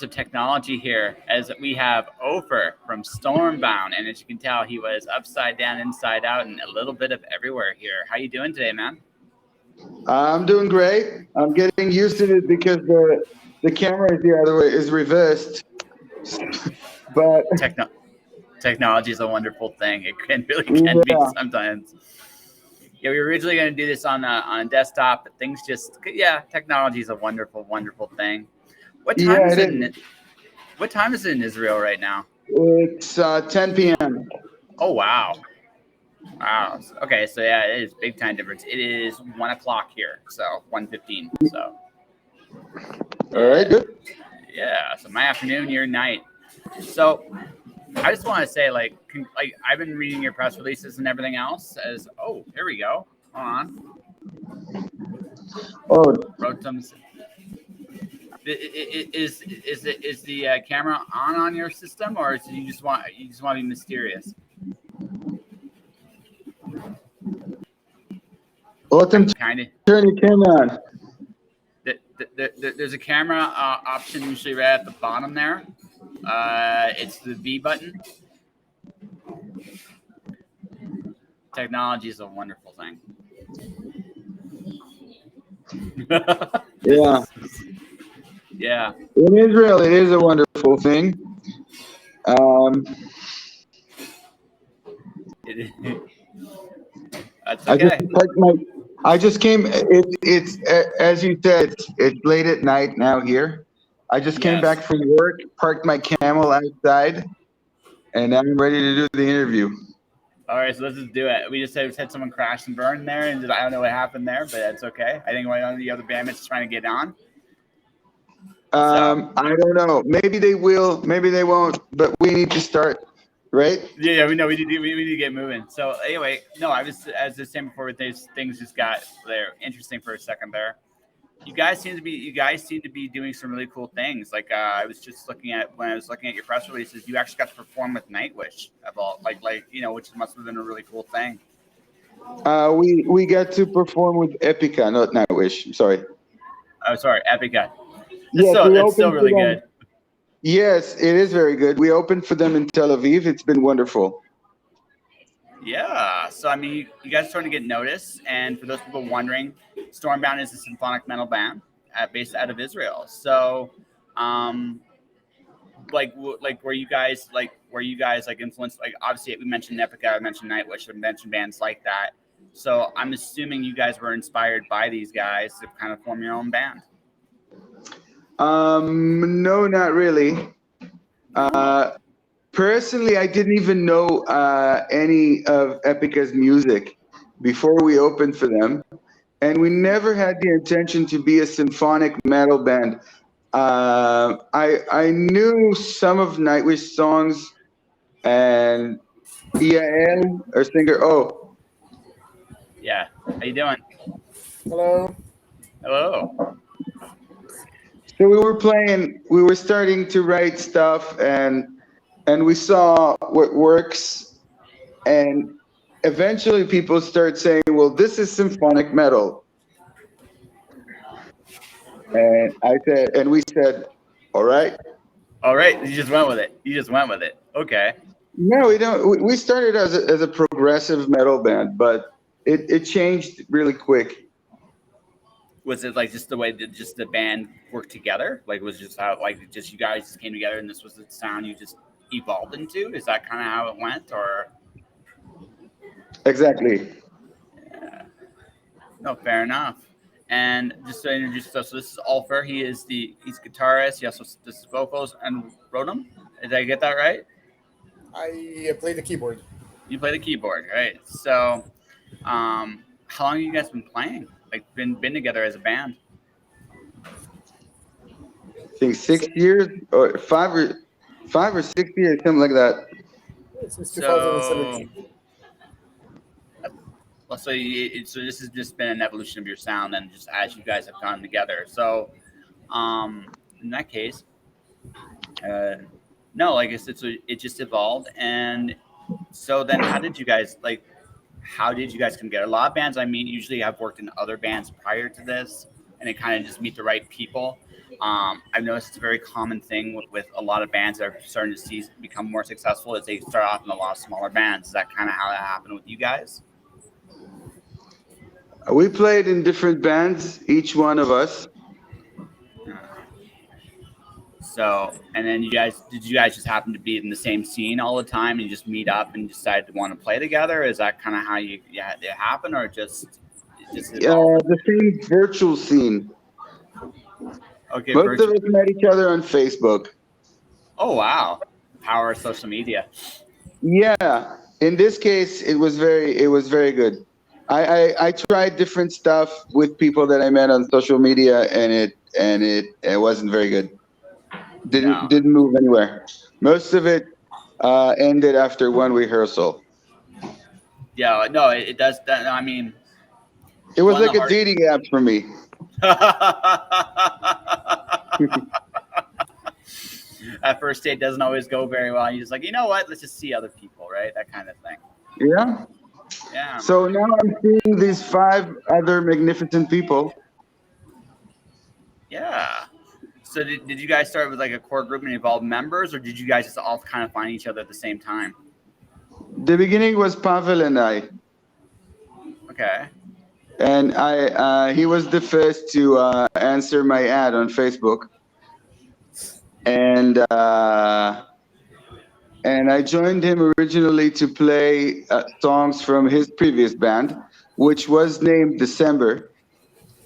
of technology here as we have Ofer from StormbounD, and as you can tell, he was upside down, inside out, and a little bit of everywhere here. How you doing today, man? I'm doing great. I'm getting used to it because the camera is the other way, is reversed. But Techno- Technology is a wonderful thing. It really can be yeah, sometimes. Yeah, we were originally going to do this on a desktop, but things just technology is a wonderful, wonderful thing. What time yeah, is it it is. in What time is it in Israel right now? It's 10 p.m. Oh wow. Wow. Okay, so yeah, it is big time difference. It is 1 o'clock here, so 1:15. So All right, yeah, good. yeah. So my afternoon, your night. So I just want to say, like I've been reading your press releases and everything else. As here we go. Hold on. Oh, Wrote some. Is the camera on your system, or is you just want to be mysterious? let them Kind of. turn your camera on. There's a camera option usually right at the bottom there. It's the V button. Technology is a wonderful thing. this Yeah, is yeah. in Israel, it is a wonderful thing. Um, It, that's I just okay. parked my. I just came. It's as you said. It's late at night now here. I just came back Yes. from work, parked my camel outside, and now I'm ready to do the interview. All right, so let's just do it. We just had someone crash and burn there, and I don't know what happened there, but that's okay. I think one of the other bandmates trying to get on. So I don't know. Maybe they will. Maybe they won't. But we need to start, right? yeah, we know we need to get moving. So anyway, no, I was as I was saying before, these things just got they're interesting for a second there. You guys seem to be doing some really cool things. Like I was just looking at when I was looking at your press releases, you actually got to perform with Nightwish of all which must have been a really cool thing. We got to perform with Epica, not Nightwish. Sorry. Oh, sorry, Epica. It's Yes, still we it's still opened for really them. good. Yes, it is very good. We opened for them in Tel Aviv. It's been wonderful. Yeah. So I mean, you guys are starting to get noticed, and for those people wondering, StormbounD is a symphonic metal band based out of Israel. So, um, were you guys like influenced? Like obviously, we mentioned Epica, I mentioned Nightwish, I mentioned bands like that. So I'm assuming you guys were inspired by these guys to kind of form your own band. No, not really. No. Uh, Personally, I didn't even know any of Epica's music before we opened for them, and we never had the intention to be a symphonic metal band. I knew some of Nightwish songs, and Yael, our singer. Oh, Yeah. How you doing? Hello. Hello. so we were playing. We were starting to write stuff, and we saw what works, and eventually people start saying, "Well, this is symphonic metal," and we said, "All right." All right. You just went with it. You just went with it. Okay. No, we don't. We started as a progressive metal band, but it changed really quick. Was it like just the way that just the band worked together? Like was it just how like just you guys just came together and this was the sound you just evolved into? Is that kind of how it went, or Exactly. yeah. No? Fair enough. And just to introduce yourself, so this is Ulfer. He's guitarist. He also does vocals and wrote them. Did I get that right? I play the keyboard. You play the keyboard, right? So, how long have you guys been playing? Like been together as a band? I think 6 years or 5 or 6 years, something like that. Since So 2017. Well, so this has just been an evolution of your sound, and just as you guys have gone together. So, in that case, uh, no, like I said, so it just evolved, and so then how did you guys like? How did you guys come together? A lot of bands I mean usually have worked in other bands prior to this, and they kind of just meet the right people. I've noticed it's a very common thing with a lot of bands that are starting to see become more successful as they start off in a lot of smaller bands. Is that kind of how that happened with you guys? We played in different bands, each one of us. So, and then did you guys just happen to be in the same scene all the time and you just meet up and decide to want to play together? Is that kind of how it happened, or just evolved? The same virtual scene. Okay, Most of us met each other on Facebook. Oh wow, power of social media. Yeah, in this case, it was very good. I tried different stuff with people that I met on social media, and it wasn't very good. No, Didn't move anywhere. Most of it ended after one rehearsal. yeah, no, it does. That, I mean, It was one of like the a hard. dating app for me. That first date doesn't always go very well. You're just like, you know what? Let's just see other people, right? That kind of thing. Yeah. Yeah. So now I'm seeing these five other magnificent people. Yeah. So did you guys start with like a core group and involve members, or did you guys just all kind of find each other at the same time? The beginning was Pavel and I, Okay. and he was the first to answer my ad on Facebook, and I joined him originally to play songs from his previous band, which was named December,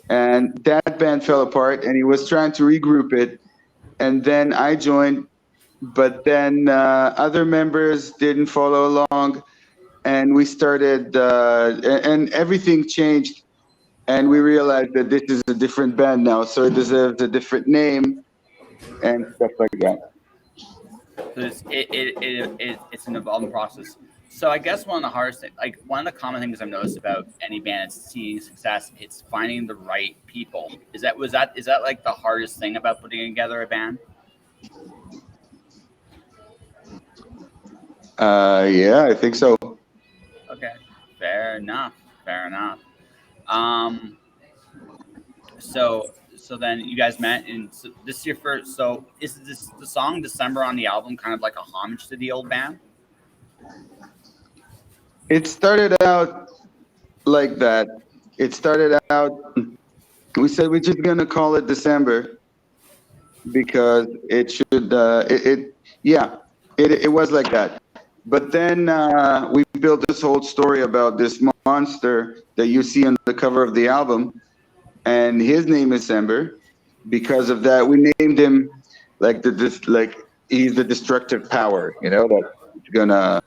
and that band fell apart, and he was trying to regroup it, and then I joined, but then other members didn't follow along, and we started, and everything changed, and we realized that this is a different band now, so it deserves a different name and stuff like that. So it's an evolving process. So I guess one of the hardest things, like one of the common things I've noticed about any band that's seeing success, it's finding the right people. Is that like the hardest thing about putting together a band? Yeah, I think so. Okay, fair enough. Fair enough. Um, so then you guys met, and so this is your first. So is this the song December on the album kind of like a homage to the old band? It started out like that. It started out, we said we're just gonna call it December because it should, yeah, it was like that. But then we built this whole story about this monster that you see on the cover of the album, and his name is December. Because of that, we named him like like he's the destructive power, that's gonna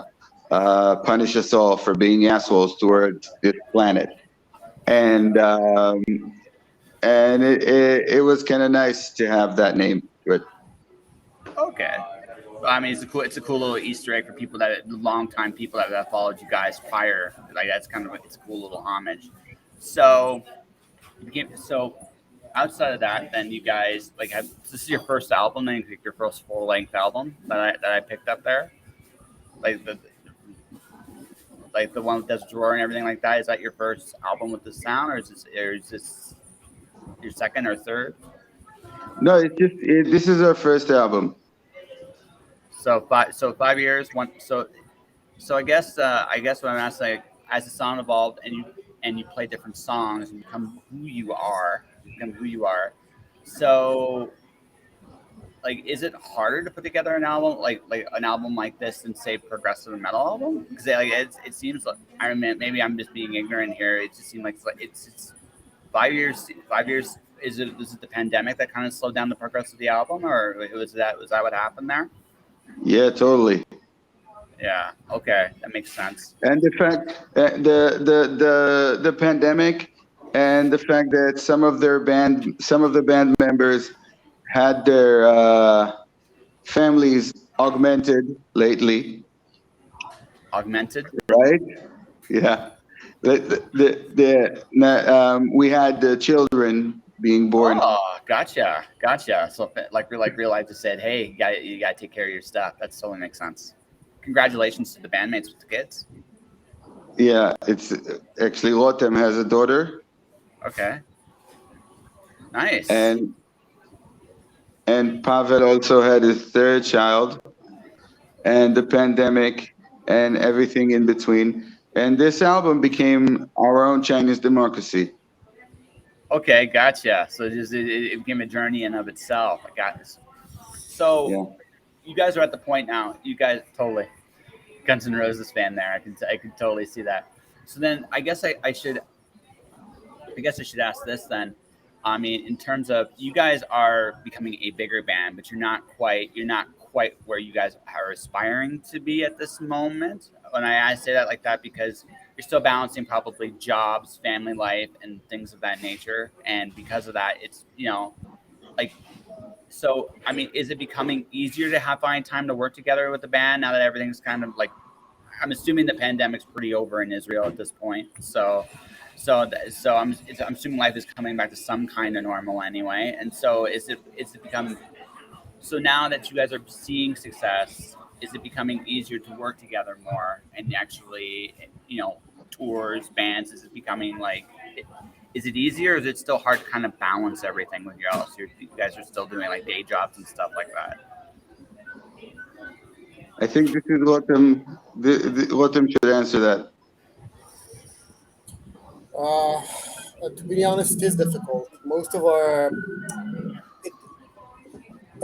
punish us all for being assholes towards this planet. And it was kind of nice to have that name to it. Okay. I mean, it's a cool little Easter egg for people long time people that have followed you guys prior. Like that's kind of it's a cool little homage. So, so outside of that, then you guys like have this is your first album, then your first full length album that I picked up there, like the one with this drawer and everything like that. Is that your first album with this sound, or is this your second or third? No, this is our first album. So 5 years. So I guess what I'm asking, like, as the sound evolved and you play different songs and become who you are, So, like, is it harder to put together an album like an album like this than say progressive metal album? Because it seems like I mean maybe I'm just being ignorant here. It just seems like it's 5 years. 5 years. Is it the pandemic that kind of slowed down the progress of the album, or was that what happened there? Yeah, totally. Yeah. Okay, that makes sense. And the fact the pandemic, and the fact that some of the band members had their families augmented lately, Augmented. right? Yeah. We had the children being born. Oh, gotcha. So like real life just said, hey, you gotta take care of your stuff. That totally makes sense. Congratulations to the bandmates with the kids. Yeah, it's actually Lotem has a daughter, Okay. Nice. and and Pavel also had his third child, and the pandemic and everything in between. And this album became our own Chinese democracy. Okay, gotcha. So it became a journey in of itself. I got this. So Yeah. you guys are at the point now. You guys totally Guns N' Roses fan there. I can totally see that. So then I guess I should ask this then. I mean, in terms of you guys are becoming a bigger band, but you're not quite where you guys are aspiring to be at this moment. And I say that like that because you're still balancing probably jobs, family life, and things of that nature. And because of that, it's like so. I mean, is it becoming easier to find time to work together with the band now that everything's kind of like I'm assuming the pandemic's pretty over in Israel at this point. I'm assuming life is coming back to some kind of normal anyway. And so is it become so now that you guys are seeing success, is it becoming easier to work together more and actually tours, bands? Is it becoming like is it easier or is it still hard to kind of balance everything with your else? You guys are still doing like day jobs and stuff like that. I think this is what should answer that. To be honest, it is difficult. Most of our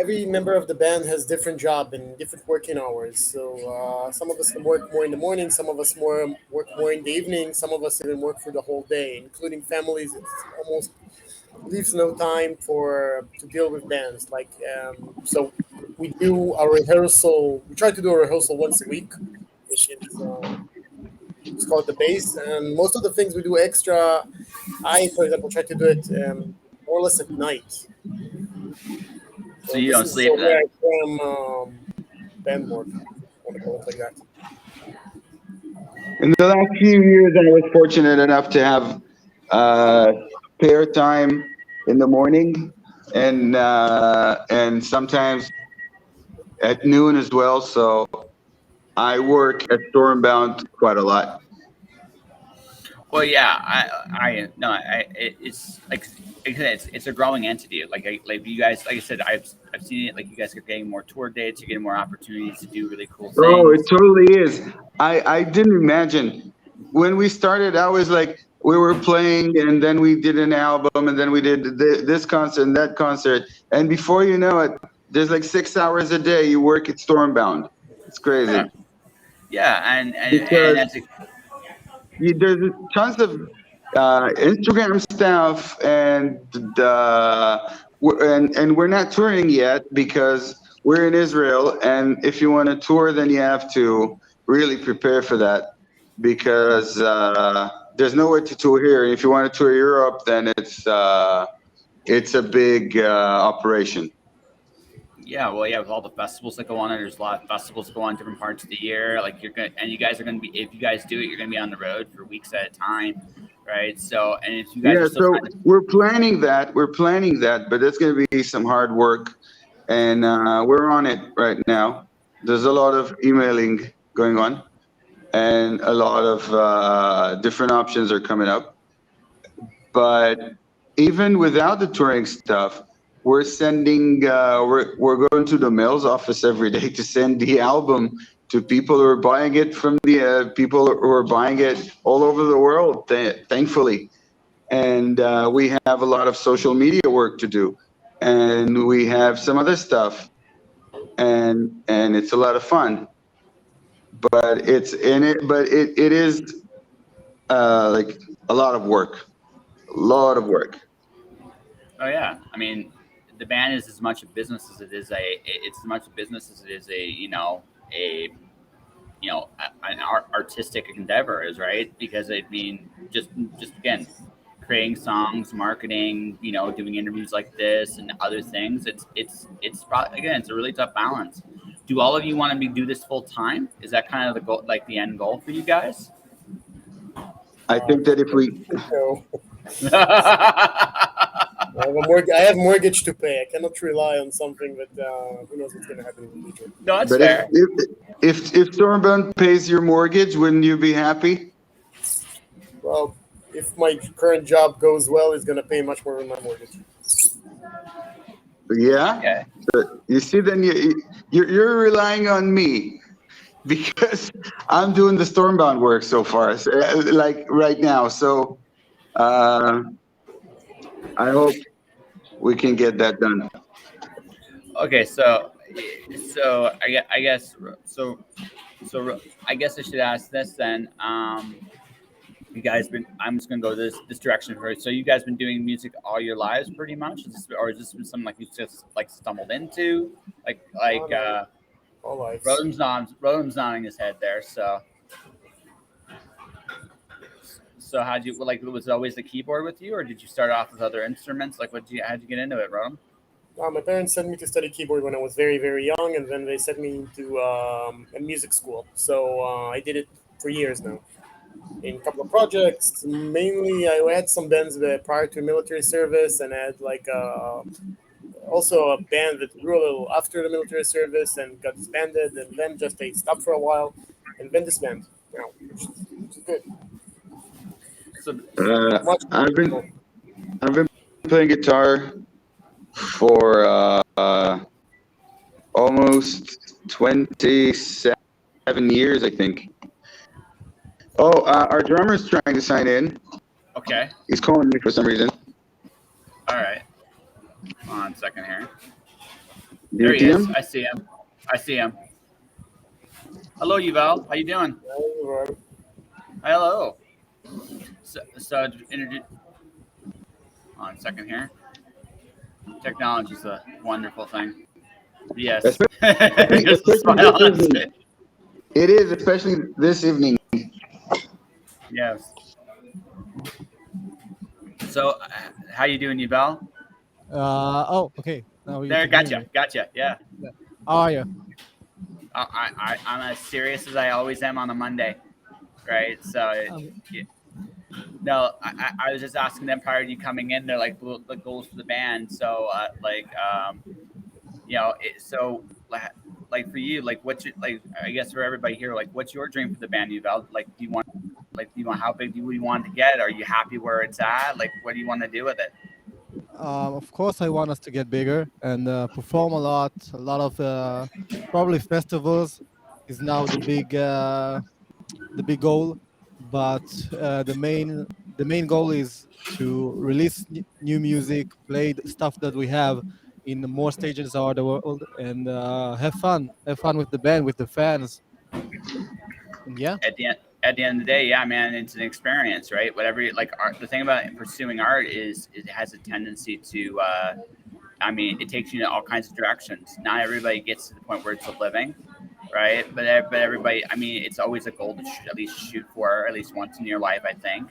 every member of the band has different job and different working hours. So some of us can work more in the morning, some of us work more in the evening, some of us even work for the whole day, including families. It's almost leaves no time for to deal with bands. So we do a rehearsal. We try to do a rehearsal once a week, which is it's called the base. And most of the things we do extra, I for example try to do it more or less at night. So So you this don't is sleep where then. I from band work. If you want to call it like that. In the last few years, I was fortunate enough to have uh, spare time in the morning and sometimes at noon as well. So I work at StormbounD quite a lot. Well, yeah, I no, it's like I said, it's a growing entity. Like you guys, like I said, I've seen it. Like you guys are getting more tour dates, you're getting more opportunities to do really cool Oh, it things. totally is. I didn't imagine when we started. I was like, we were playing, and then we did an album, and then we did this concert and that concert, and before you know it, there's like 6 hours a day you work at StormbounD. It's Yeah, crazy yeah, and because that's there's tons of Instagram stuff, and we're not touring yet because we're in Israel. And if you want to tour, then you have to really prepare for that because there's nowhere to tour here. If you want to tour Europe, then it's a big operation. yeah. Well, yeah, with all the festivals that go on, and there's a lot of festivals that go on different parts of the year. Like you're gonna, and you guys are gonna be if you guys do it, you're gonna be on the road for weeks at a time, right? So, and if you guys are Yeah, still so trying to we're planning that. We're planning that, but it's going to be some hard work, and we're on it right now. There's a lot of emailing going on, and a lot of different options are coming up. But even without the touring stuff, we're sending. We're going to the mails office every day to send the album to people who are buying it from the people who are buying it all over the world. Thankfully, and we have a lot of social media work to do, and we have some other stuff, and it's a lot of fun, but it's in it but it is like a lot of work, a lot of work. oh yeah, I mean, the band is as much a business as it is it's as much a business as it is a an artistic endeavor is right because I mean just again creating songs, marketing, doing interviews like this and other things. It's probably again it's a really tough balance. Do all of you want to do this full time? Is that kind of the goal, like the end goal for you guys? I think that if we So No, I have mortgage to pay. I cannot rely on something that who knows what's going to happen in the future. that's but if fair. if if Stormbound pays your mortgage, wouldn't you be happy? Well, if my current job goes well, it's going to pay much more than my mortgage. Yeah. Okay. You see, then you're relying on me because I'm doing the Stormbound work so far, like right now. So uh, I hope we can get that done. Okay. So I guess so I guess I should ask this then. You guys been? I'm just gonna go this direction first. So you guys been doing music all your lives, pretty much, or is this been something like you just like stumbled into, Oh, no, all lives. Roden's nodding his head there. So how'd you like? Was it always the keyboard with you, or did you start off with other instruments? Like, how'd you get into it, Roden? My parents sent me to study keyboard when I was very, very young, and then they sent me to a music school. So I did it for years now in a couple of projects. Mainly, I had some bands prior to military service, and I had like also a band that grew a little after the military service and got disbanded, and then just they stopped for a while, and then disbanded. Which is good. So Uh, Much I've more. been I've been playing guitar for almost 27 years, I think. Oh, our drummer's trying to sign in. okay, He's calling me for some reason. all right. Hold on a second here. Do There you he see is. him? I see him. I see him. Hello, Yuval. How you doing? Hello. So introduce. Hold on a second here. Technology is a wonderful thing. Yes. Just a Especially smile this on his evening. face. It is, especially this evening. Yes. So, how you doing, Yuval? Oh, okay. Now you There, can hear me. gotcha. Yeah. Yeah. How are you? I'm as serious as I always am on a Monday, right? So, Um, yeah. No, I was just asking them prior to you coming in. They're like the goals for the band. So, so like for you, like what's your like? I guess for everybody here, like what's your dream for the band, Yuval? Do you want how big do you want to get? Are you happy where it's at? Like, what do you want to do with it? of course, I want us to get bigger and perform a lot. A lot of probably festivals is now the big goal, but the main goal is to release new music, play the stuff that we have in more stages around the world, and have fun with the band, with the fans, and yeah. At the end of the day, yeah, man, it's an experience, right? Whatever, like art. The thing about pursuing art is it has a tendency to. I mean, it takes you in all kinds of directions. Not everybody gets to the point where it's a living, right? But everybody, I mean, it's always a goal to at least shoot for at least once in your life, I think.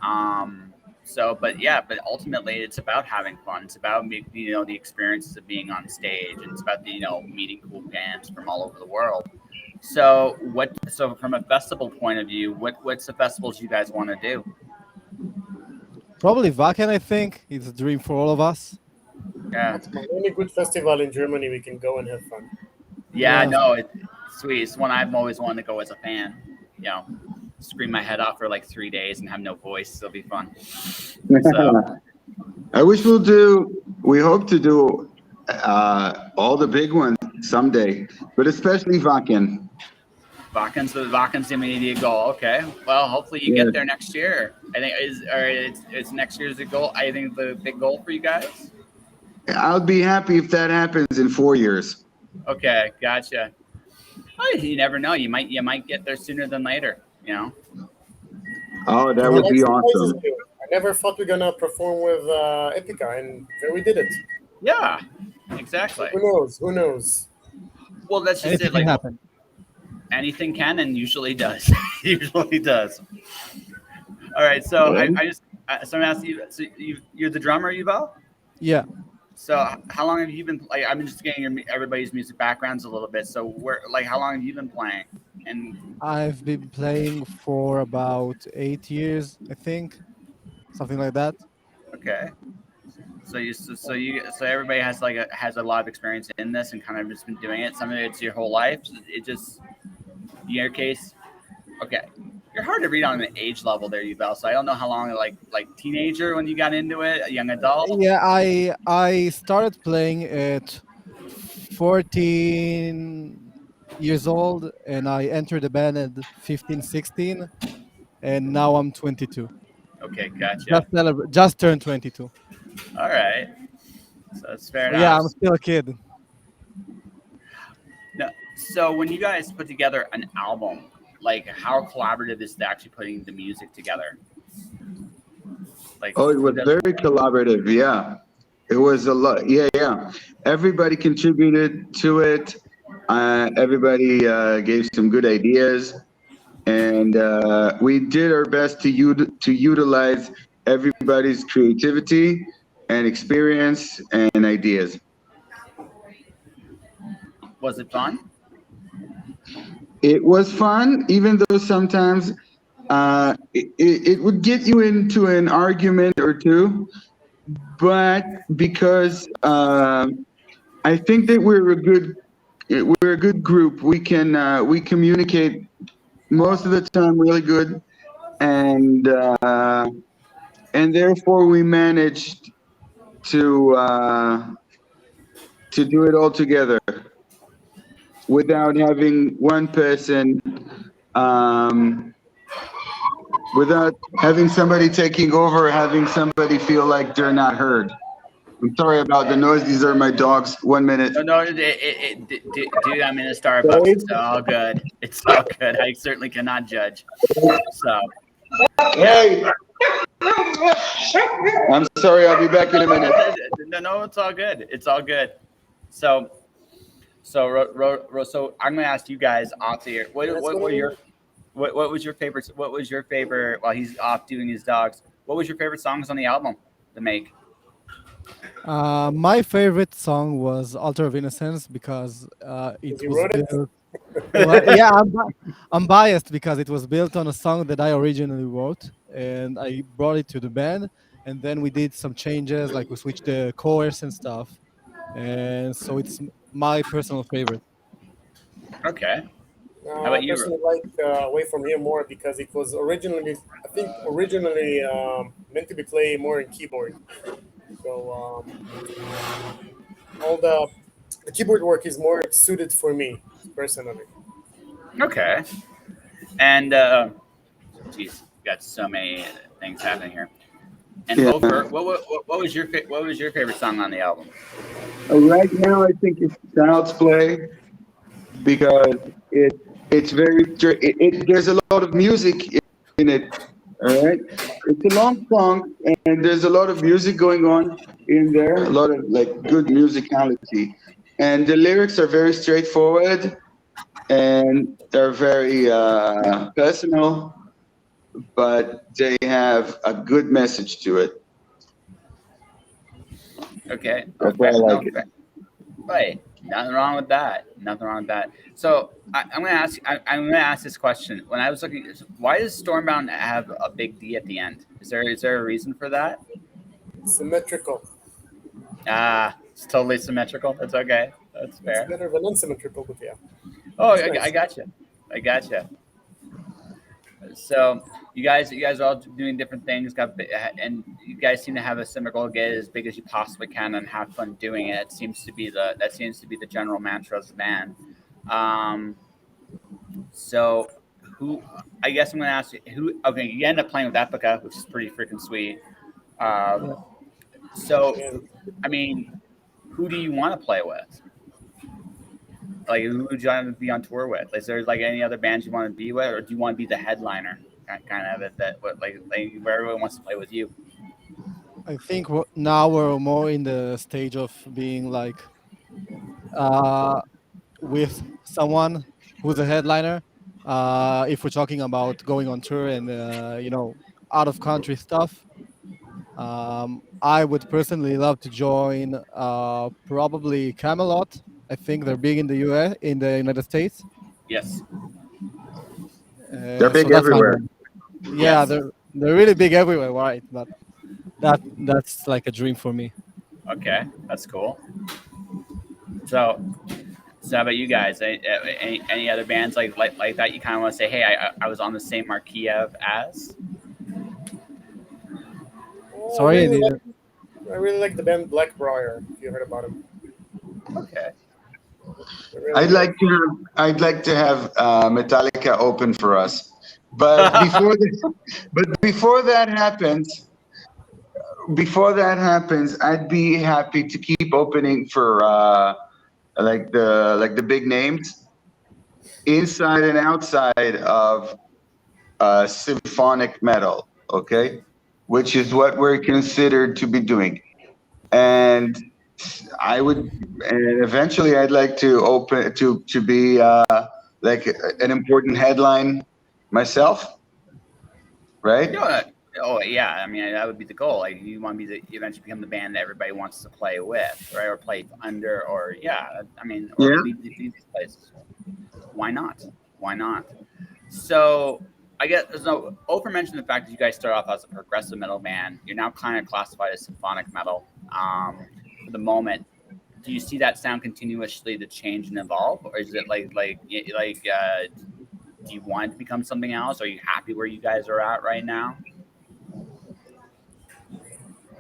But yeah, but ultimately, it's about having fun. It's about the experiences of being on stage, and it's about meeting cool bands from all over the world. So So from a festival point of view, what's the festivals you guys want to do? Probably Wacken, I think. It's a dream for all of us. Yeah, That's my only good festival in Germany. We can go and have fun. yeah, Yeah. no, it's sweet. It's one I've always wanted to go as a fan. Scream my head off for like 3 days and have no voice. It'll be fun. So I wish we hope to do all the big ones someday, but especially Vakken. Vachen's the immediate goal. Okay, well, hopefully you Yeah. get there next year. I think it's next year's the goal. I think the big goal for you guys. I'll be happy if that happens in 4 years. Okay, gotcha. Oh, you never know. You might get there sooner than later. Oh, that I would like be surprises awesome. too. I never thought we're gonna perform with Epica, and there we did it. Yeah, exactly. Who knows? Who knows? Well, that's just Anything it. can Like happen. anything can and usually does. Usually does. All right. So Yeah. I just so I'm asking you. So you're the drummer, Yuval? Yeah. So how long have you been? Like I'm just getting everybody's music backgrounds a little bit. So how long have you been playing? And I've been playing for about 8 years, I think, something like that. okay. So everybody has a lot of experience in this and kind of just been doing it. Some of it's your whole life. It just in your case, okay. You're hard to read on an age level there, Yuval. So I don't know how long, like teenager when you got into it, a young adult. Yeah, I started playing at 14 years old, and I entered the band at 15, 16, and now I'm 22. Okay, gotcha. Just turned 22. All right, so that's fair So yeah, enough. I'm still a kid. No, so when you guys put together an album, like how collaborative is it actually putting the music together? Like Oh, it who was does? very collaborative. Yeah, it was a lot. Yeah, yeah. Everybody contributed to it. Everybody gave some good ideas, and we did our best to utilize everybody's creativity and experience and ideas. Was it fun? It was fun, even though sometimes it would get you into an argument or two, but because I think that we're a good group. We communicate most of the time really good, and therefore we managed to do it all together without having one person, um, without having somebody taking over, having somebody feel like they're not heard. I'm sorry about the noise. These are my dogs. 1 minute. No, dude, I'm in a Starbucks. It's all good. It's all good. I certainly cannot judge. So, Hey, I'm sorry. I'll be back in a minute. no, it's all good. It's all good. So, so I'm gonna ask you guys off here. What were your what was your favorite? What was your favorite while he's off doing his dogs? What was your favorite songs on the album to make? My favorite song was "Altar of Innocence" because it You was wrote it? built. Well, yeah, I'm biased because it was built on a song that I originally wrote, and I brought it to the band, and then we did some changes, like we switched the chorus and stuff, and so it's my personal favorite. Okay. How I about you? personally like "Away from Here" more because it was originally, I think, meant to be played more in keyboard. So all the keyboard work is more suited for me personally. Okay. And geez, got so many things happening here. And Yeah. Ofer, what was your what was your favorite song on the album? Right now, I think it's Child's Play because it's there's a lot of music in it. All right, it's a long song and there's a lot of music going on in there. A lot of like good musicality, and the lyrics are very straightforward and they're very personal, but they have a good message to it. Okay. That's why I No, like it. right. Nothing wrong with that. Nothing wrong with that. So I'm gonna ask. I'm gonna ask this question. When I was looking, why does Stormbound have a big D at the end? Is there a reason for that? Symmetrical. Ah, it's totally symmetrical. That's okay. That's It's fair. better than unsymmetrical, but yeah. Oh, It's I nice. gotcha. I gotcha. So you guys are all doing different things. And you guys seem to have a similar goal: get as big as you possibly can and have fun doing it. That seems to be the general mantra of the band. Um, so who? I guess I'm going to ask you who. Okay, you end up playing with Epica, which is pretty freaking sweet. Yeah. So And I mean, who do you want to play with? Like, who would you want to be on tour with? Is there like any other bands you want to be with, or do you want to be the headliner? Kind of it that what like where everyone wants to play with you. I think now we're more in the stage of being like uh, with someone who's a headliner. If we're talking about going on tour and out of country stuff, I would personally love to join probably Camelot. I think they're big in the US, in the United States. Yes. They're So big that's my everywhere. band. Yeah, Yes. they're really big everywhere, right? But that's like a dream for me. Okay, that's cool. So So how about you guys? Any other bands like that you kind of want to say, hey, I was on the same marquee as? Oh, Sorry, I didn't. I really like the band Blackbriar. If you heard about them, Okay. they're really good. I'd like to have Metallica open for us, but before that happens, I'd be happy to keep opening for like the big names inside and outside of symphonic metal. Okay, which is what we're considered to be doing, and I would, and eventually I'd like to open to be like an important headline myself, right? Yeah. Oh yeah. I mean, that would be the goal. Like you want to be eventually become the band that everybody wants to play with, right? Or play under, or yeah. I mean, or Yeah. leave these places. Why not? Why not? So I guess there's no over mentioned the fact that you guys start off as a progressive metal band. You're now kind of classified as symphonic metal. For the moment, do you see that sound continuously to change and evolve, or is it do you want it to become something else? Are you happy where you guys are at right now?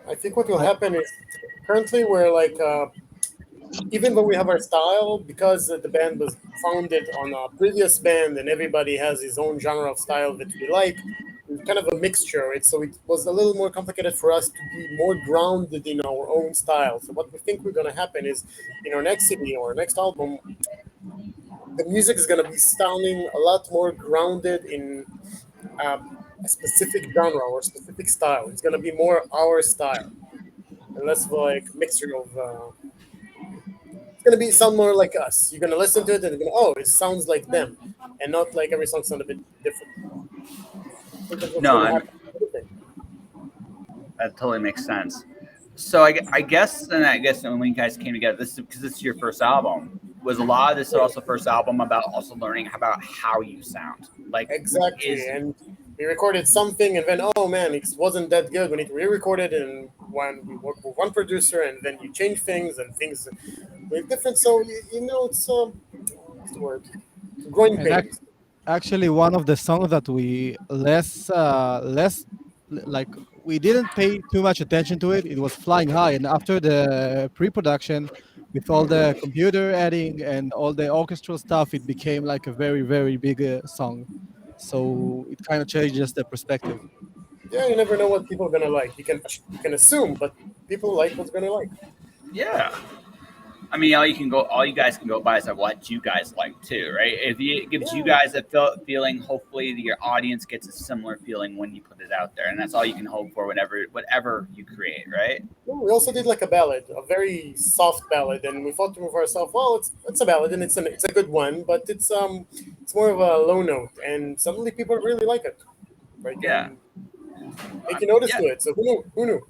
I think what will I, happen is currently we're like even though we have our style, because the band was founded on a previous band and everybody has his own genre of style that we like, it's kind of a mixture. So it was a little more complicated for us to be more grounded in our own style. So what we think we're going to happen is in our next CD or next album, the music is going to be sounding a lot more grounded in a specific genre or specific style. It's going to be more our style and less like mixture of it's gonna be sound more like us. You're gonna listen to it and you're gonna, oh, it sounds like them, and not like every song sounds a bit different. I think that's what's No, gonna I'm, happen. What do you think? that totally makes sense. So I guess then I guess when you guys came together, this is because this is your first album. Was a lot of this Yeah, also first album about also learning about how you sound? Like, exactly. is And we recorded something, and then oh man, it wasn't that good. We need to re-record it, and when we work with one producer, and then you change things, and things were different. So you know, it's what's the word? Growing and pains. actually, one of the songs that we like we didn't pay too much attention to it. It was Flying High, and after the pre-production, with all the computer adding and all the orchestral stuff, it became like a very big song. So it kind of changes the perspective. Yeah, you never know what people are gonna like. You can assume, but people like what's gonna like. yeah. I mean, all you guys can go by is like what you guys like too, right? If it gives you Yeah. guys a feeling, hopefully your audience gets a similar feeling when you put it out there, and that's all you can hope for, whatever you create, right? Yeah, we also did like a ballad, a very soft ballad, and we thought to ourselves, well, it's a ballad and it's a good one, but it's more of a low note, and suddenly people really like it, like Yeah, and take notice yeah. to it. So who knew? Who knew?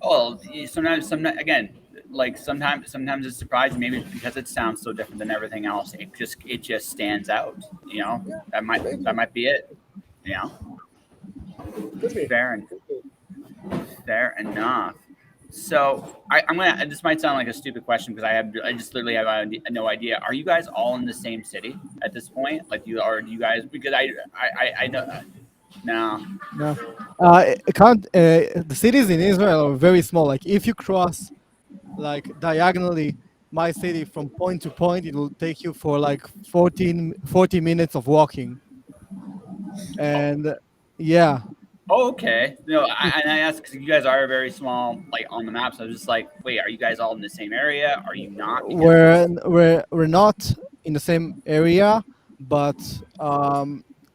Well, sometimes again, like sometimes it's surprising. Maybe it's because it sounds so different than everything else. It just stands out. You know, Yeah, that might maybe that might be it. You know, could be. fair and Could be. fair enough. So I'm gonna. This might sound like a stupid question because I just literally have no idea. Are you guys all in the same city at this point? Like you are? Do you guys? Because I know. No. No, it can't. The cities in Israel are very small. Like if you cross like diagonally my city from point to point, it will take you for like 40 minutes of walking. And yeah, Oh, okay. No, if and I asked because you guys are very small, like on the map. So I was just like, wait, are you guys all in the same area? Are you not? Because we're not in the same area, but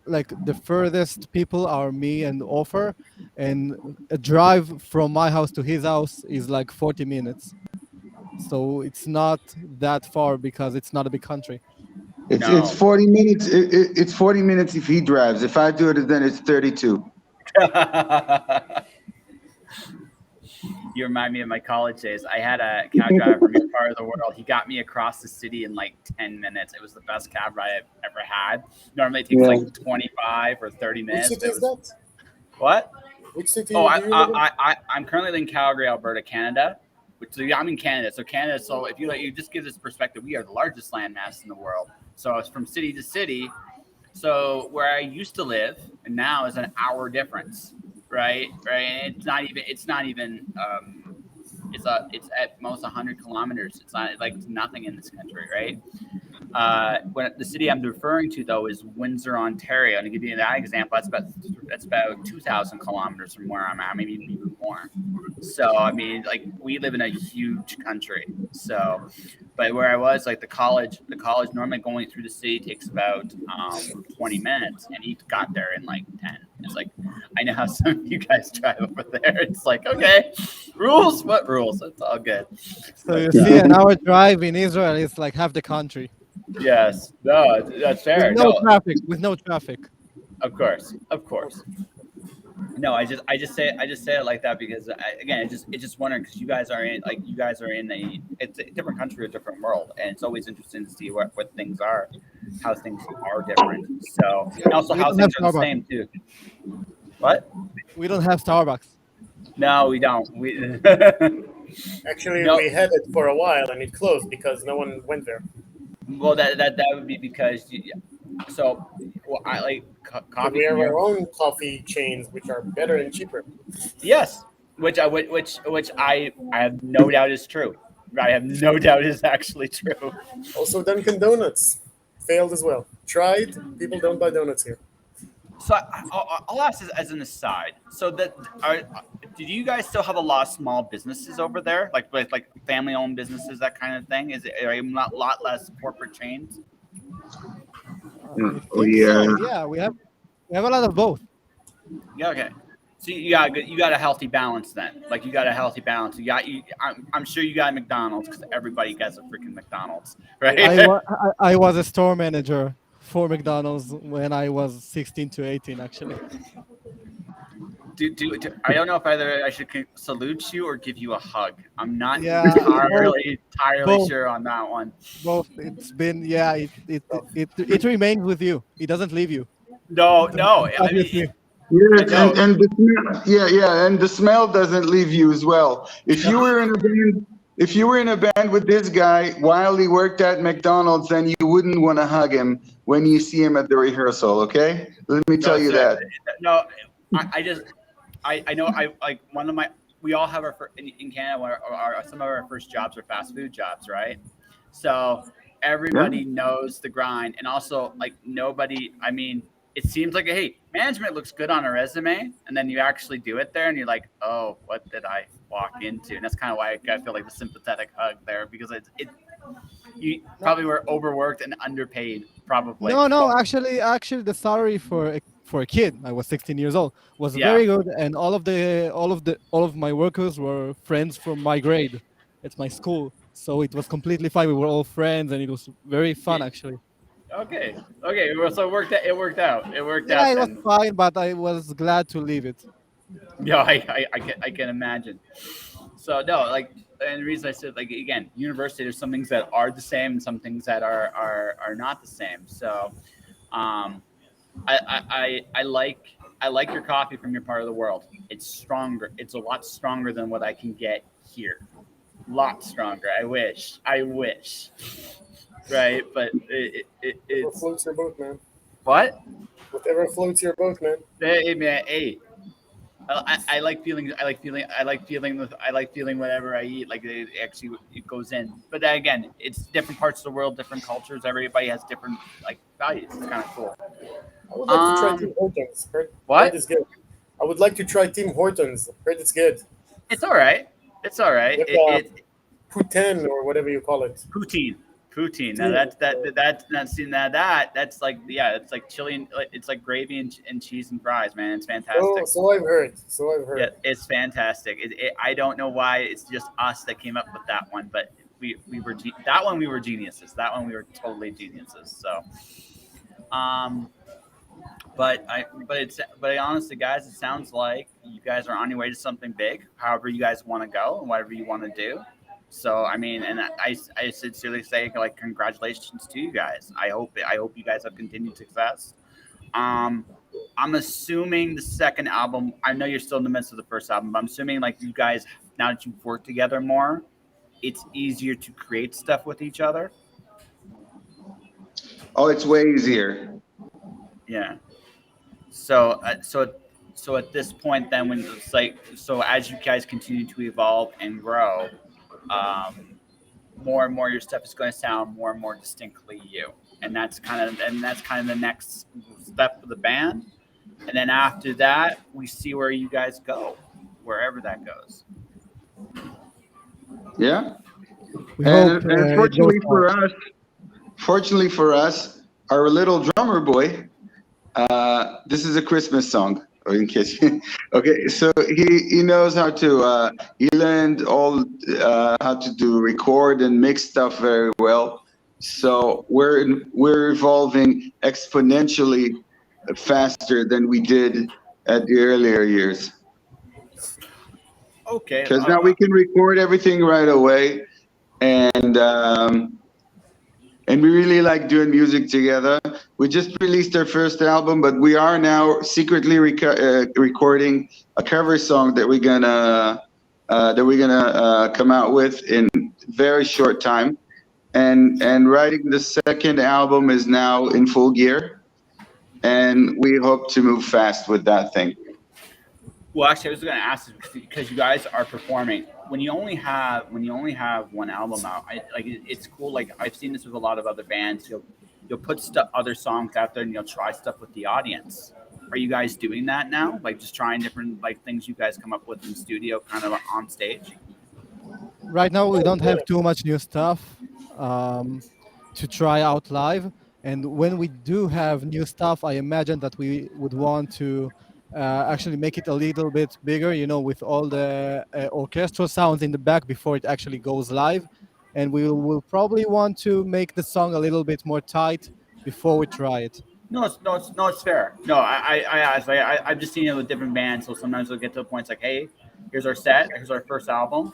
like the furthest people are me and Offer, and a drive from my house to his house is like 40 minutes. So it's not that far because it's not a big country. It's no. 40 minutes. It's 40 minutes if he drives. If I do it, then it's 32. You remind me of my college days. I had a cab driver from your part of the world. He got me across the city in like 10 minutes. It was the best cab ride I've ever had. Normally it takes Yeah. like 25 or 30 Which minutes. city But it is was that? what? Which city Oh, do you live in? I'm currently in Calgary, Alberta, Canada. So I'm in Canada. So Canada. So if you just give this perspective, we are the largest landmass in the world. So it's from city to city. So where I used to live, and now is an hour difference, right? Right. And it's not even. It's at most 100 kilometers. It's not like nothing in this country, right? When the city I'm referring to though is Windsor, Ontario. And to give you that example, that's about 2,000 kilometers from where I'm at, maybe even more. So I mean, like we live in a huge country. So, but where I was, like the college normally going through the city takes about 20 minutes, and he got there in like 10. It's like I know how some of you guys drive over there. It's like okay, rules, what rules? It's all good. So you see, an hour drive in Israel is like half the country Yes, no, that's fair. with no No, traffic. With no traffic. of course, of course. No, I just say it like that because again, it's just wondering because you guys are in it's a different country, a different world, and it's always interesting to see what things are, how things are different. So and also We how don't have things are the Starbucks. same too. What? We don't have Starbucks. No, we don't. We Actually, No. we had it for a while and it closed because no one went there. well that would be because I like So coffee we have from your our own coffee chains, which are better and cheaper. yes, which I have no doubt is true. I have no doubt is actually true. Also, Dunkin' Donuts failed as well. Tried. People don't buy donuts here. So I'll ask this as an aside. So do you guys still have a lot of small businesses over there, like family-owned businesses, that kind of thing? Are you a lot less corporate chains? I think so. Yeah, we have a lot of both. Yeah. Okay. So you got a healthy balance then. Like you got a healthy balance. I'm sure you got McDonald's because everybody gets a freaking McDonald's, right? I was a store manager for McDonald's when I was 16 to 18, actually. I don't know if either I should salute you or give you a hug. I'm not Yeah, entirely both. sure on that one. Both. It's been, yeah, it remains with you. It doesn't leave you. No, It no. doesn't stop I with mean, you. Yes, no. and the smell, and the smell doesn't leave you as well. If you were in a band with this guy while he worked at McDonald's, then you wouldn't want to hug him when you see him at the rehearsal. Okay, let me tell you that. No, I know. I like one of my. We all have in Canada. Some of our first jobs are fast food jobs, right? So everybody knows the grind, and also like nobody. I mean, it seems like hey, management looks good on a resume, and then you actually do it there, and you're like, oh, what did I walk into? And that's kind of why I feel like the sympathetic hug there because you probably were overworked and underpaid, probably. No. Actually, the salary for a kid, I was 16 years old, was Yeah. very good, and all of my workers were friends from my grade. It's my school, so it was completely fine. We were all friends, and it was very fun, actually. Okay. Well, so it worked out. It worked out. It worked Yeah, out it was then. fine, but I was glad to leave it. Yeah, I can imagine. So no, like, and the reason I said like again, university, there's some things that are the same and some things that are not the same. So, I like your coffee from your part of the world. It's stronger. It's a lot stronger than what I can get here. Lot stronger. I wish. Right, but Whatever it's floats your boat, man. what? Whatever floats your boat, man. Hey man, hey. I like feeling. I like feeling. I like feeling whatever I eat. Like it goes in. But then again, it's different parts of the world, different cultures. Everybody has different like values. It's kind of cool. I would like to try Tim Hortons. Heard What? it's good. I would like to try Tim Hortons. Heard it's good. It's all right. It's all right. Like, It Poutine or whatever you call it. poutine. Now that's like it's like chili and it's like gravy and cheese and fries, man. It's fantastic. So I've heard. Yeah, it's fantastic. I don't know why it's just us that came up with that one, but we were that one we were geniuses. That one we were totally geniuses. So, but honestly, guys, it sounds like you guys are on your way to something big. However, you guys want to go and whatever you want to do. So I mean, and I sincerely say like congratulations to you guys. I hope you guys have continued success. I'm assuming the second album. I know you're still in the midst of the first album, but I'm assuming like you guys now that you've worked together more, it's easier to create stuff with each other? Oh, it's way easier. Yeah. So, so at this point, then when it's like, so as you guys continue to evolve and grow, um, more and more your stuff is going to sound more and more distinctly you, and that's kind of the next step of the band. And then after that, we see where you guys go, wherever that goes. Yeah. We hope And it goes far. fortunately for us, our little drummer boy, this is a Christmas song. In case, okay, so he knows how to. He learned all how to do record and mix stuff very well. So we're evolving exponentially faster than we did at the earlier years. Okay. Because now we can record everything right away, and we really like doing music together. We just released our first album, but we are now secretly recording a cover song that we're gonna come out with in very short time, and writing the second album is now in full gear, and we hope to move fast with that thing. Well, actually, I was going to ask this because you guys are performing. When you only have one album out, it's cool. Like I've seen this with a lot of other bands. You'll put other songs out there, and you'll try stuff with the audience. Are you guys doing that now? Like just trying different like things you guys come up with in studio, kind of on stage? Right now, we don't have too much new stuff um, to try out live. And when we do have new stuff, I imagine that we would want to actually make it a little bit bigger, with all the orchestral sounds in the back before it actually goes live. And we will probably want to make the song a little bit more tight before we try it. No, it's fair. No, I asked. I've just seen it with different bands. So sometimes they'll get to a point. It's like, hey, here's our set. Here's our first album.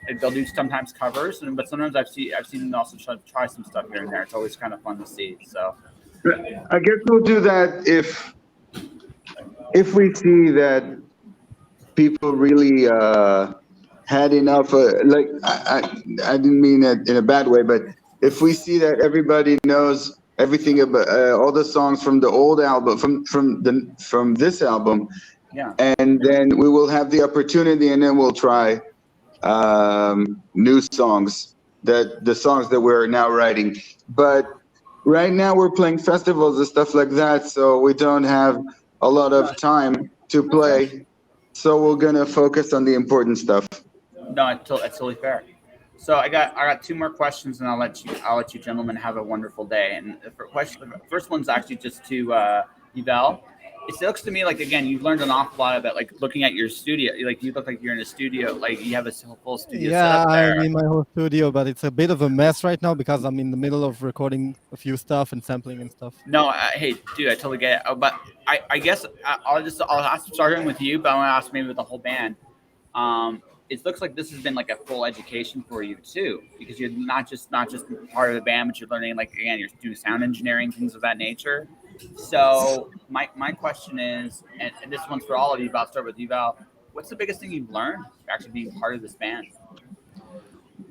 And they'll do sometimes covers, but sometimes I've seen them also try some stuff here and there. It's always kind of fun to see. So I guess we'll do that if we see that people really had enough. I didn't mean it in a bad way, but if we see that everybody knows everything about all the songs from the old album, from this album, yeah. and then we will have the opportunity, and then we'll try new songs, the songs that we're now writing. But right now we're playing festivals and stuff like that, so we don't have a lot of time to play. So we're gonna focus on the important stuff. No, it's totally fair. So I got two more questions, and I'll let you gentlemen have a wonderful day. And the first one's actually just to Yuval. It looks to me like, again, you've learned an awful lot about like looking at your studio. Like you look like you're in a studio, like you have a full studio Yeah, setup there. I'm in my whole studio, but it's a bit of a mess right now because I'm in the middle of recording a few stuff and sampling and stuff. No, hey, dude, I totally get it. But I guess I'll ask, starting with you, but I want to ask maybe with the whole band. It looks like this has been like a full education for you too, because you're not just part of the band, but you're learning, like, again, you're doing sound engineering, things of that nature. So my question is, and this one's for all of you, but I'll start with you, Val. What's the biggest thing you've learned actually being part of this band?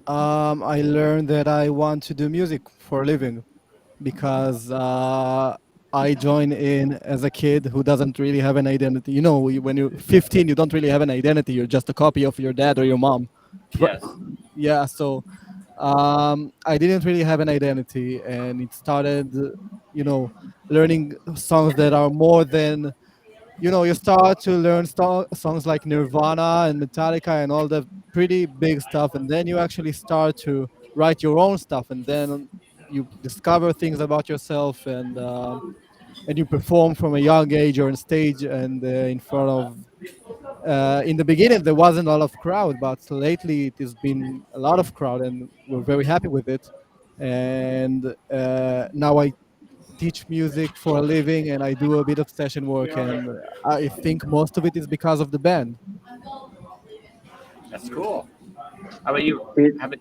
I learned that I want to do music for a living because I joined in as a kid who doesn't really have an identity. When you're 15, you don't really have an identity. You're just a copy of your dad or your mom. Yes. Yeah, so I didn't really have an identity, and it started, learning songs that are more than, you start to learn songs like Nirvana and Metallica and all the pretty big stuff, and then you actually start to write your own stuff, and then you discover things about yourself, and you perform from a young age or on stage and in front of. In the beginning, there wasn't a lot of crowd, but lately it has been a lot of crowd, and we're very happy with it. And now I teach music for a living, and I do a bit of session work, and I think most of it is because of the band. That's cool. How about you? It,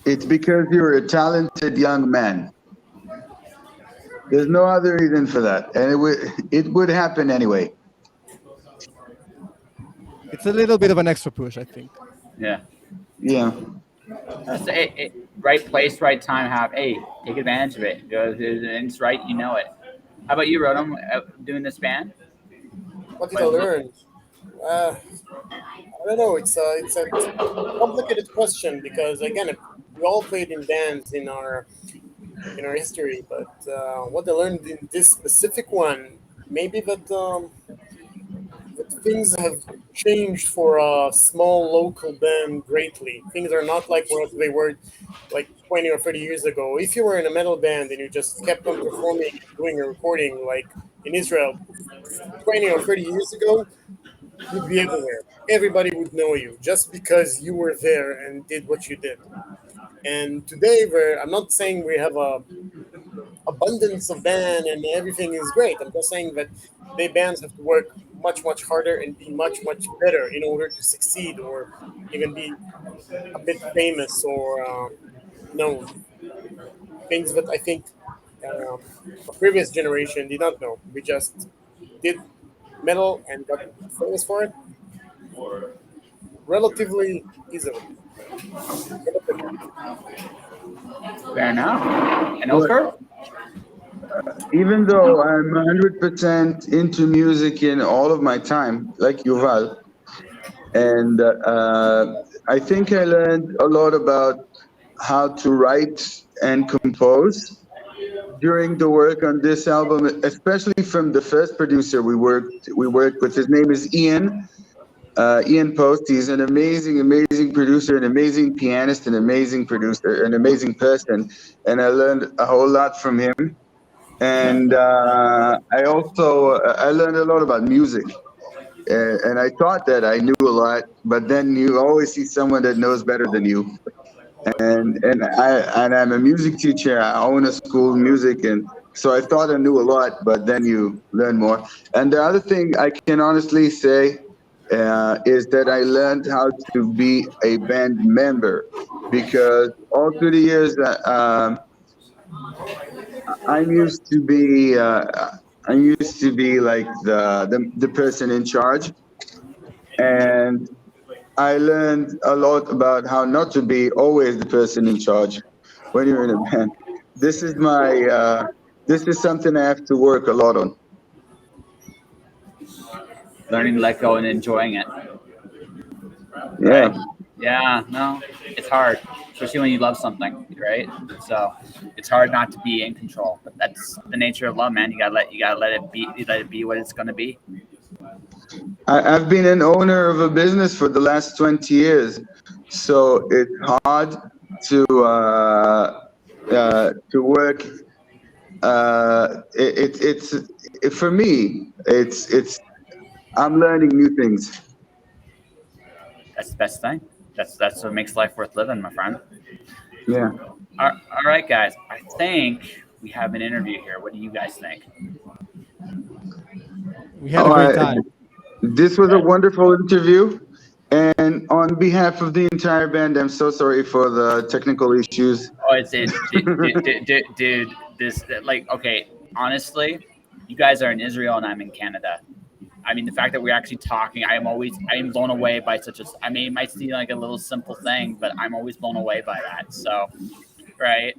it's because you're a talented young man. There's no other reason for that, and it would happen anyway. it's a little bit of an extra push, I think. Yeah. Yeah. Just right place, right time. Take advantage of it. It's right. You know it. How about you, Rodham? Doing this band? What did I learn? I don't know. It's a complicated question because again, we all played in bands in our history, but what I learned in this specific one, maybe that things have changed for a small local band greatly. Things are not like what they were like 20 or 30 years ago. If you were in a metal band and you just kept on performing and doing a recording like in Israel 20 or 30 years ago, you'd be everywhere. Everybody would know you just because you were there and did what you did. And today, I'm not saying we have a abundance of band and everything is great. I'm just saying that they bands have to work much harder and be much better in order to succeed or even be a bit famous or known. Things that I think a previous generation did not know. We just did metal and got famous for it relatively easily. Fair enough. And But Ofer? even though I'm 100% into music in all of my time, like Yuval, and I think I learned a lot about how to write and compose during the work on this album, especially from the first producer we worked with. His name is Ian. Ian Post. He's an amazing producer, an amazing pianist, an amazing producer, an amazing person, and I learned a whole lot from him. And I learned a lot about music. And I thought that I knew a lot, but then you always see someone that knows better than you. And I'm a music teacher. I own a school of music, and so I thought I knew a lot, but then you learn more. And the other thing I can honestly say is that I learned how to be a band member, because all through the years I'm used to be like the person in charge, and I learned a lot about how not to be always the person in charge when you're in a band. This is this is something I have to work a lot on. Learning to let go and enjoying it. Yeah. Right? Yeah, no, it's hard, especially when you love something, right? So it's hard not to be in control, but that's the nature of love, man. You gotta let it be, what it's gonna be. I've been an owner of a business for the last 20 years, so it's hard to work. For me, it's I'm learning new things. That's the best thing. That's what makes life worth living, my friend. Yeah. All right, guys. I think we have an interview here. What do you guys think? We had a great time. This was a wonderful interview. And on behalf of the entire band, I'm so sorry for the technical issues. Oh, dude. This okay. Honestly, you guys are in Israel and I'm in Canada. I mean, the fact that we're actually talking, I am blown away by such a. I mean, it might seem like a little simple thing, but I'm always blown away by that. So, right.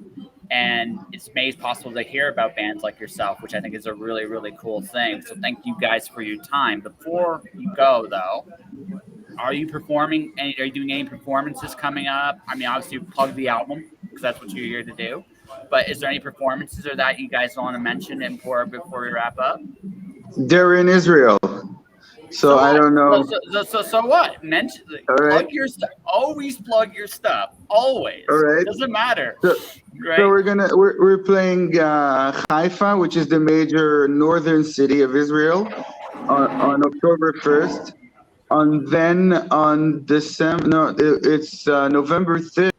And it's made possible to hear about bands like yourself, which I think is a really cool thing. So thank you guys for your time. Before you go, though, are you performing? Are you doing any performances coming up? I mean, obviously, you plug the album because that's what you're here to do. But is there any performances or that you guys want to mention before we wrap up? They're in Israel, so I don't know. So what? Mention, plug your stuff. Always plug your stuff. Always. All right. Doesn't matter. Right? So we're playing Haifa, which is the major northern city of Israel, on October 1st. Then on December, no, it's November 5th.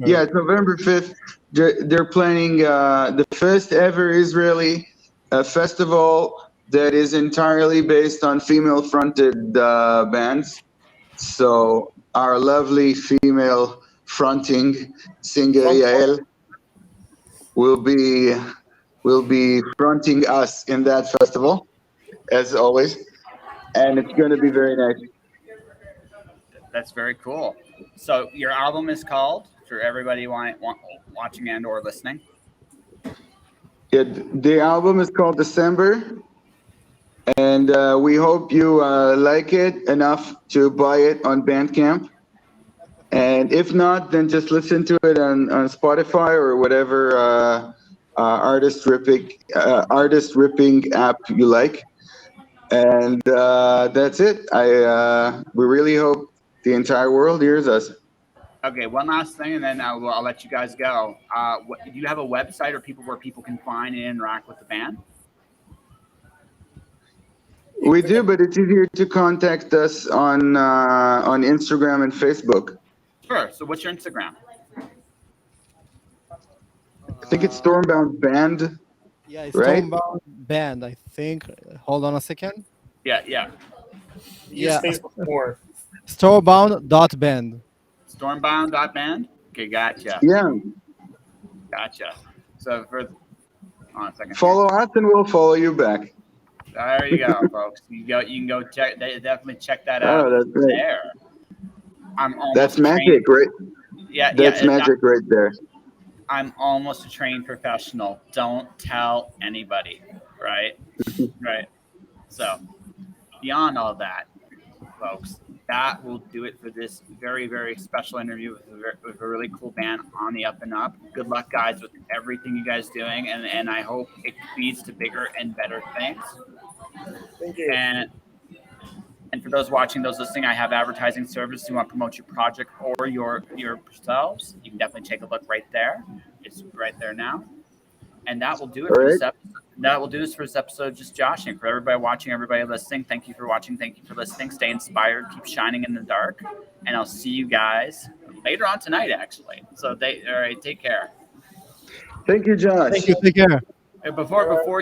Yeah, it's November 5th. They're playing the first ever Israeli festival that is entirely based on female-fronted bands. So our lovely female fronting singer Yael will be fronting us in that festival, as always, and it's going to be very nice. That's very cool. So your album is called, for everybody watching and or listening. Yeah, the album is called December, and we hope you like it enough to buy it on Bandcamp. And if not, then just listen to it on Spotify or whatever artist ripping app you like. And that's it. We really hope the entire world hears us. Okay, one last thing, and then I'll let you guys go. Do you have a website or where people can find and interact with the band? We do, but it's easier to contact us on Instagram and Facebook. Sure. So what's your Instagram? I think it's StormbounD Band. Yeah, it's right? StormbounD Band, I think. Hold on a second. Yeah. Use Yeah. Facebook more. StormbounD.band. StormbounD.band? Okay, gotcha. Yeah. Gotcha. So hold on a second. Follow us and we'll follow you back. There you go, folks. You can go check. Definitely check that out. Oh, that's great. There. That's magic, right? Yeah, that's magic right there. I'm almost a trained professional. Don't tell anybody, right? Right. So, beyond all that, folks, that will do it for this very, very special interview with a really cool band on the up and up. Good luck, guys, with everything you guys doing, and I hope it leads to bigger and better things. Thank you. And for those watching, those listening, I have advertising service. You want to promote your project or yourselves, you can definitely take a look right there. It's right there now. And that will do it for this episode. That will do this for this episode. Just joshing. For everybody watching, everybody listening, thank you for watching. Thank you for listening. Stay inspired. Keep shining in the dark. And I'll see you guys later on tonight, actually. So all right, take care. Thank you, Josh. Thank you. Take care. Before